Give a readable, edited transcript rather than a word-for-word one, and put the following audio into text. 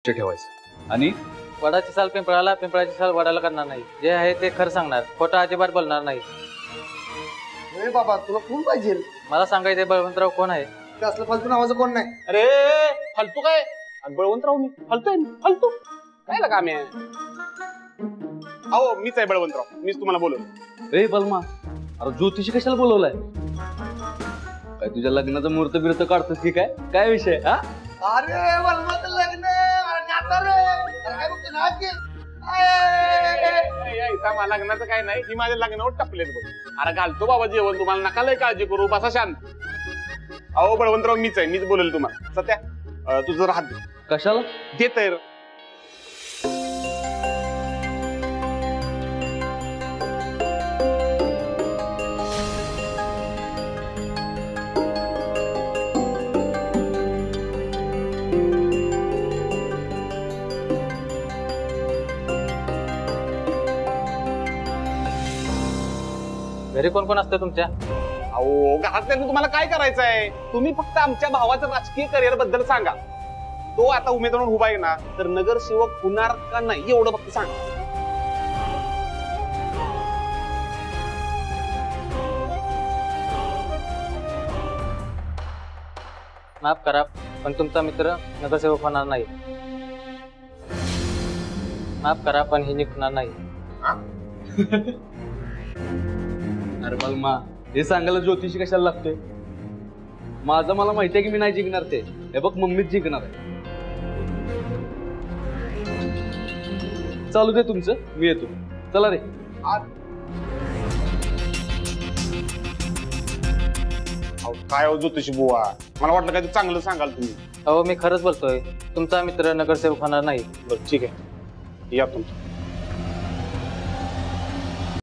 उच्च ठेवायचं आणि वडाची साल पिंपळाला, पिंपळाची साल वडाला करणार नाही. जे आहे ते खरं सांगणार, खोटं अजिबात बोलणार नाही. बाबा तुला कोण पाहिजे? मला सांगायचे बळवंतराव कोण आहे? ते असलं फालतू नावाचं कोण नाही. अरे फालतू काय? बळवंतराव मी फालतू आहे? फालतू काय लागा आम्ही? अहो मीच आहे बळवंतराव, मीच तुम्हाला बोलवलं. ए बलमा, अरे ज्योतिषी कशाला बोलवलाय? काय तुझ्या लग्नाचा मुहूर्त बिहूर्त काढतोस की काय? काय विषय हा? अरे वल्माचं लग्न आणि आता रे अरे काय बघतो ना की लग्नाचं काय नाही, ही माझ्या लग्नावर टपलेत बघ. अरे घालतो बाबा जेवण, तुम्हाला नका लय काळजी करू, बसा शांत. अहो बळवंतराव मीच आहे, मीच बोलेल तुम्हाला. सत्या तुझं जरा हात दे. कशाला? दे तर. घरी कोण कोण असतं तुमच्या? अहो घरातल्यानं तुम्हाला काय करायचं आहे? तुम्ही फक्त आमच्या भावाचं राजकीय करिअर बद्दल सांगा. तो आता उमेदवार उभा आहे ना, तर नगरसेवक होणार का नाही एवढं फक्त सांगा. माफ करा, पण तुमचा मित्र नगरसेवक होणार नाही. माफ करा, पण हे निघणार नाही. अरे बलमा, हे सांगायला ज्योतिषी कशाला लागतोय? माझं मला माहितीये की मी नाही जिंकणार ते. हे बघ मम्मीच जिंकणार आहे. चालू दे तुमचं, मी येतो. चला रे. अहो, काय हो ज्योतिषी बुवा, मला वाटलं काय चांगलं सांगाल तुम्ही. अहो मी खरंच बोलतोय, तुमचा मित्र नगरसेवक होणार नाही. बरं ठीक आहे, या तुमचं.